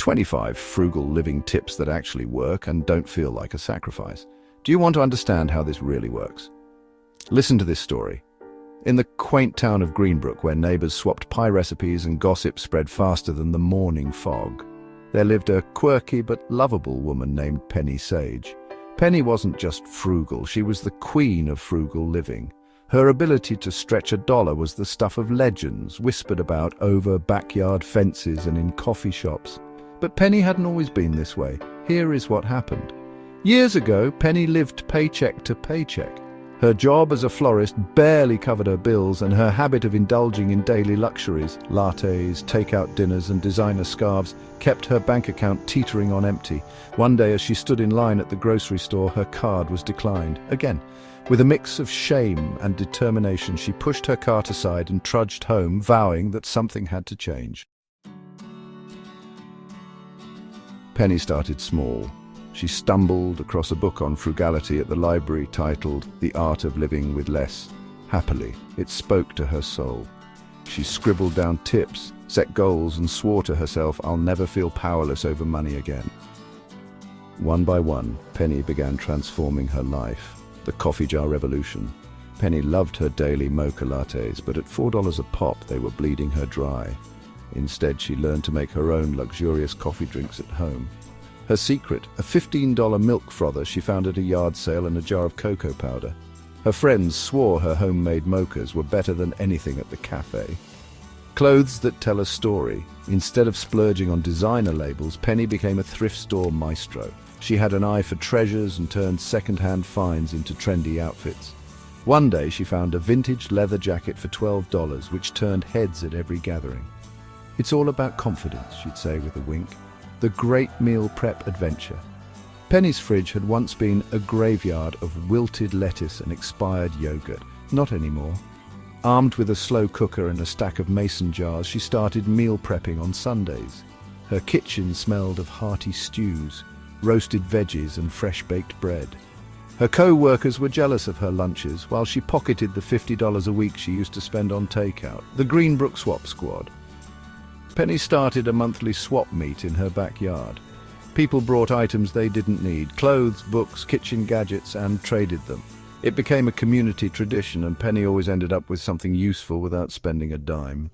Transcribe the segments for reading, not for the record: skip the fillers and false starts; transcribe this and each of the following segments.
25 frugal living tips that actually work and don't feel like a sacrifice. Do you want to understand how this really works? Listen to this story. In the quaint town of Greenbrook, where neighbors swapped pie recipes and gossip spread faster than the morning fog, there lived a quirky but lovable woman named Penny Sage. Penny wasn't just frugal, she was the queen of frugal living. Her ability to stretch a dollar was the stuff of legends, whispered about over backyard fences and in coffee shops. But Penny hadn't always been this way. Here is what happened. Years ago, Penny lived paycheck to paycheck. Her job as a florist barely covered her bills, and her habit of indulging in daily luxuries, lattes, takeout dinners and designer scarves, kept her bank account teetering on empty. One day, as she stood in line at the grocery store, her card was declined. Again, with a mix of shame and determination, she pushed her cart aside and trudged home, vowing that something had to change. Penny started small. She stumbled across a book on frugality at the library titled The Art of Living with Less. Happily, it spoke to her soul. She scribbled down tips, set goals, and swore to herself, "I'll never feel powerless over money again." One by one, Penny began transforming her life. The coffee jar revolution. Penny loved her daily mocha lattes, but at $4 a pop, they were bleeding her dry. Instead, she learned to make her own luxurious coffee drinks at home. Her secret, a $15 milk frother she found at a yard sale and a jar of cocoa powder. Her friends swore her homemade mochas were better than anything at the cafe. Clothes that tell a story. Instead of splurging on designer labels, Penny became a thrift store maestro. She had an eye for treasures and turned second-hand finds into trendy outfits. One day she found a vintage leather jacket for $12, which turned heads at every gathering. "It's all about confidence," she'd say with a wink. The great meal prep adventure. Penny's fridge had once been a graveyard of wilted lettuce and expired yogurt. Not anymore. Armed with a slow cooker and a stack of mason jars, she started meal prepping on Sundays. Her kitchen smelled of hearty stews, roasted veggies and fresh-baked bread. Her co-workers were jealous of her lunches, while she pocketed the $50 a week she used to spend on takeout. The Greenbrook Swap Squad. Penny started a monthly swap meet in her backyard. People brought items they didn't need, clothes, books, kitchen gadgets, and traded them. It became a community tradition, and Penny always ended up with something useful without spending a dime.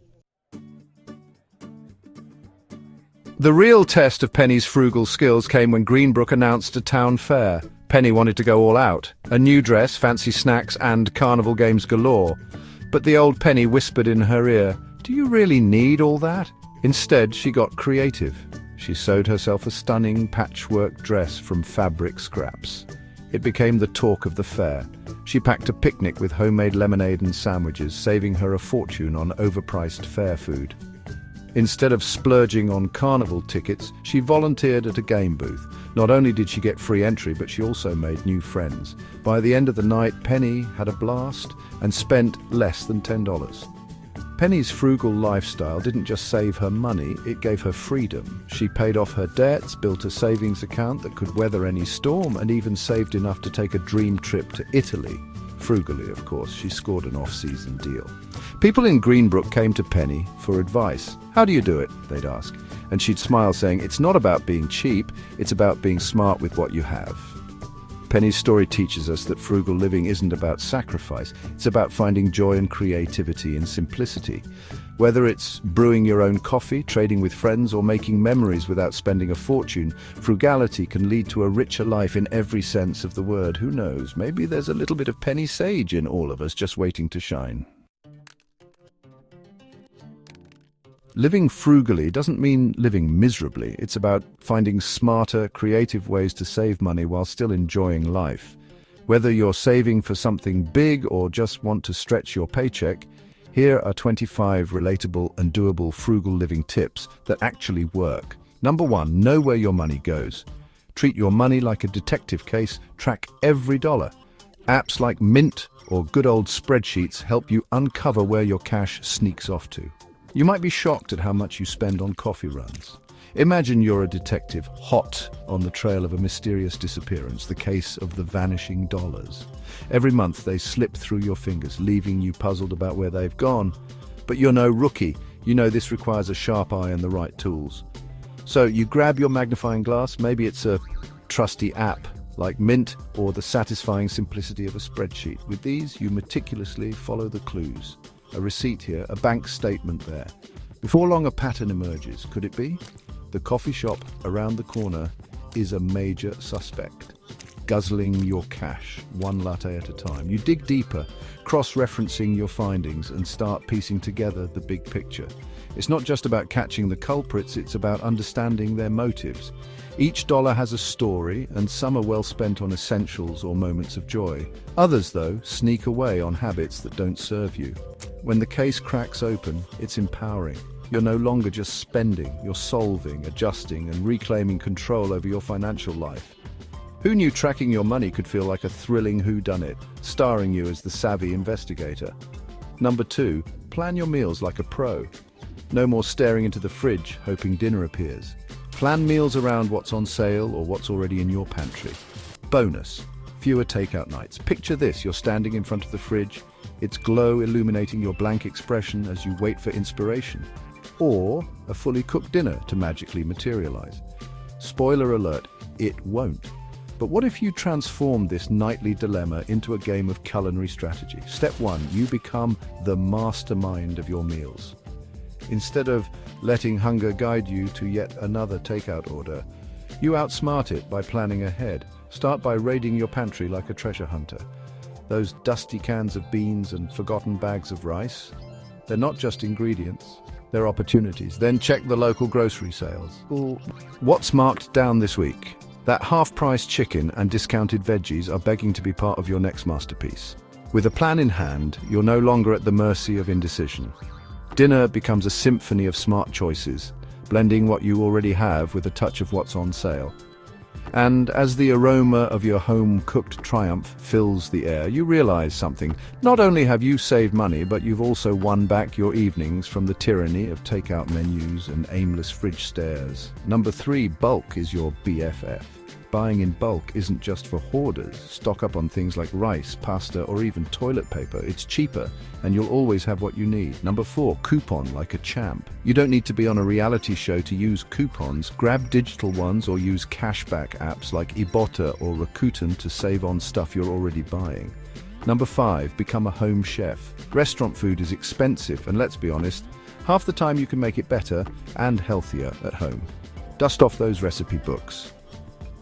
The real test of Penny's frugal skills came when Greenbrook announced a town fair. Penny wanted to go all out. A new dress, fancy snacks, and carnival games galore. But the old Penny whispered in her ear, "Do you really need all that?" Instead, she got creative. She sewed herself a stunning patchwork dress from fabric scraps. It became the talk of the fair. She packed a picnic with homemade lemonade and sandwiches, saving her a fortune on overpriced fair food. Instead of splurging on carnival tickets, she volunteered at a game booth. Not only did she get free entry, but she also made new friends. By the end of the night, Penny had a blast and spent less than $10. Penny's frugal lifestyle didn't just save her money, it gave her freedom. She paid off her debts, built a savings account that could weather any storm, and even saved enough to take a dream trip to Italy. Frugally, of course, she scored an off-season deal. People in Greenbrook came to Penny for advice. "How do you do it?" they'd ask. And she'd smile, saying, "It's not about being cheap, it's about being smart with what you have." Penny's story teaches us that frugal living isn't about sacrifice, it's about finding joy and creativity in simplicity. Whether it's brewing your own coffee, trading with friends, or making memories without spending a fortune, frugality can lead to a richer life in every sense of the word. Who knows, maybe there's a little bit of Penny Sage in all of us just waiting to shine. Living frugally doesn't mean living miserably. It's about finding smarter, creative ways to save money while still enjoying life. Whether you're saving for something big or just want to stretch your paycheck, here are 25 relatable and doable frugal living tips that actually work. Number 1, know where your money goes. Treat your money like a detective case. Track every dollar. Apps like Mint or good old spreadsheets help you uncover where your cash sneaks off to. You might be shocked at how much you spend on coffee runs. Imagine you're a detective hot on the trail of a mysterious disappearance, the case of the vanishing dollars. Every month they slip through your fingers, leaving you puzzled about where they've gone. But you're no rookie. You know this requires a sharp eye and the right tools. So you grab your magnifying glass, maybe it's a trusty app like Mint or the satisfying simplicity of a spreadsheet. With these, you meticulously follow the clues. A receipt here, a bank statement there. Before long, a pattern emerges. Could it be? The coffee shop around the corner is a major suspect, guzzling your cash, one latte at a time. You dig deeper, cross-referencing your findings and start piecing together the big picture. It's not just about catching the culprits, it's about understanding their motives. Each dollar has a story, and some are well spent on essentials or moments of joy. Others, though, sneak away on habits that don't serve you. When the case cracks open, it's empowering. You're no longer just spending, you're solving, adjusting, and reclaiming control over your financial life. Who knew tracking your money could feel like a thrilling whodunit, starring you as the savvy investigator? Number 2, plan your meals like a pro. No more staring into the fridge, hoping dinner appears. Plan meals around what's on sale or what's already in your pantry. Bonus, fewer takeout nights. Picture this, you're standing in front of the fridge, its glow illuminating your blank expression as you wait for inspiration. Or a fully cooked dinner to magically materialize. Spoiler alert, it won't. But what if you transform this nightly dilemma into a game of culinary strategy? Step 1, you become the mastermind of your meals. Instead of letting hunger guide you to yet another takeout order, you outsmart it by planning ahead. Start by raiding your pantry like a treasure hunter. Those dusty cans of beans and forgotten bags of rice, they're not just ingredients, they're opportunities. Then check the local grocery sales. What's marked down this week? That half-price chicken and discounted veggies are begging to be part of your next masterpiece. With a plan in hand, you're no longer at the mercy of indecision. Dinner becomes a symphony of smart choices, blending what you already have with a touch of what's on sale. And as the aroma of your home-cooked triumph fills the air, you realize something. Not only have you saved money, but you've also won back your evenings from the tyranny of takeout menus and aimless fridge stares. Number 3, bulk is your BFF. Buying in bulk isn't just for hoarders. Stock up on things like rice, pasta, or even toilet paper. It's cheaper, and you'll always have what you need. Number 4, coupon like a champ. You don't need to be on a reality show to use coupons. Grab digital ones or use cashback apps like Ibotta or Rakuten to save on stuff you're already buying. Number 5, become a home chef. Restaurant food is expensive, and let's be honest, half the time you can make it better and healthier at home. Dust off those recipe books.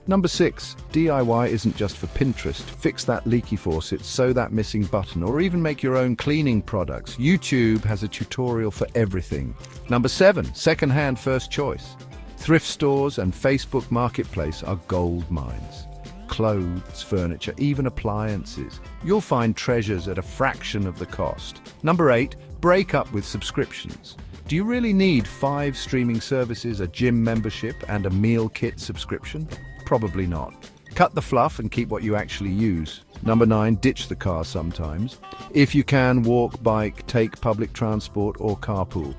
Number 6, DIY isn't just for Pinterest. Fix that leaky faucet, sew that missing button, or even make your own cleaning products. YouTube has a tutorial for everything. Number 7, second-hand first choice. Thrift stores and Facebook Marketplace are gold mines. Clothes, furniture, even appliances. You'll find treasures at a fraction of the cost. Number 8, break up with subscriptions. Do you really need 5 streaming services, a gym membership, and a meal kit subscription? Probably not. Cut the fluff and keep what you actually use. Number 9, ditch the car sometimes. If you can, walk, bike, take public transport or carpool.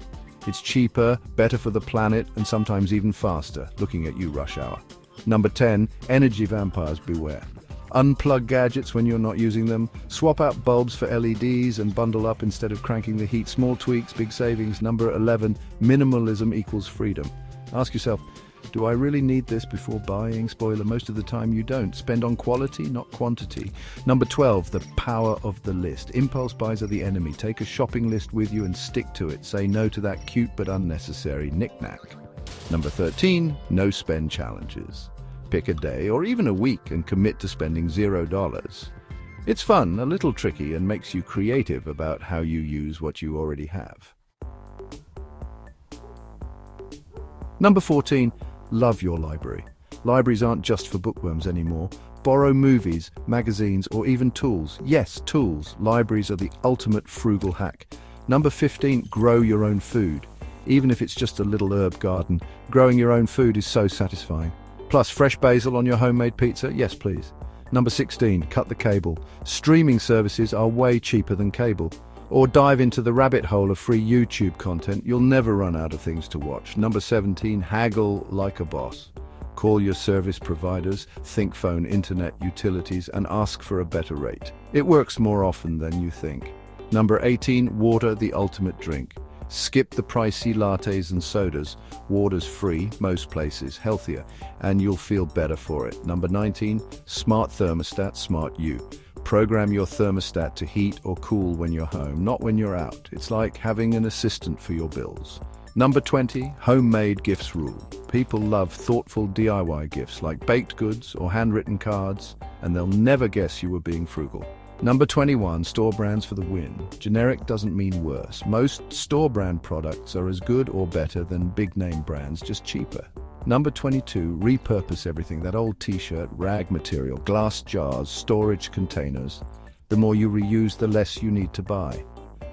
It's cheaper, better for the planet, and sometimes even faster. Looking at you, rush hour. Number 10, energy vampires beware. Unplug gadgets when you're not using them. Swap out bulbs for LEDs and bundle up instead of cranking the heat. Small tweaks, big savings. Number 11, minimalism equals freedom. Ask yourself, do I really need this before buying? Spoiler, most of the time you don't. Spend on quality, not quantity. Number 12, the power of the list. Impulse buys are the enemy. Take a shopping list with you and stick to it. Say no to that cute but unnecessary knick-knack. Number 13, no spend challenges. Pick a day or even a week and commit to spending $0. It's fun, a little tricky, and makes you creative about how you use what you already have. Number 14, love your library. Libraries aren't just for bookworms anymore. Borrow movies, magazines, or even tools. Yes, tools. Libraries are the ultimate frugal hack. Number 15, grow your own food. Even if it's just a little herb garden, growing your own food is so satisfying. Plus, fresh basil on your homemade pizza? Yes, please. Number 16, cut the cable. Streaming services are way cheaper than cable. Or dive into the rabbit hole of free YouTube content. You'll never run out of things to watch. Number 17, haggle like a boss. Call your service providers, think phone, internet, utilities, and ask for a better rate. It works more often than you think. Number 18, water the ultimate drink. Skip the pricey lattes and sodas. Water's free, most places, healthier, and you'll feel better for it. Number 19, smart thermostat, smart you. Program your thermostat to heat or cool when you're home, not when you're out. It's like having an assistant for your bills. Number 20, homemade gifts rule. People love thoughtful DIY gifts like baked goods or handwritten cards, and they'll never guess you were being frugal. Number 21, store brands for the win. Generic doesn't mean worse. Most store brand products are as good or better than big name brands, just cheaper. Number 22, repurpose everything. That old t-shirt, rag material, glass jars, storage containers. The more you reuse, the less you need to buy.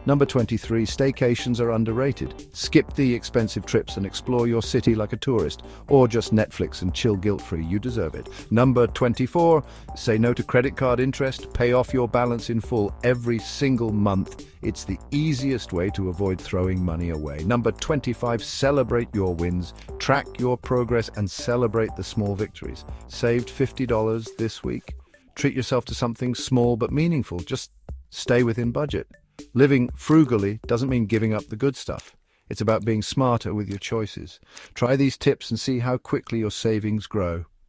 Number 23, staycations are underrated. Skip the expensive trips and explore your city like a tourist, or just Netflix and chill guilt-free. You deserve it. Number 24, say no to credit card interest. Pay off your balance in full every single month. It's the easiest way to avoid throwing money away. Number 25, celebrate your wins. Track your progress and celebrate the small victories. Saved $50 this week? Treat yourself to something small but meaningful. Just stay within budget. Living frugally doesn't mean giving up the good stuff. It's about being smarter with your choices. Try these tips and see how quickly your savings grow.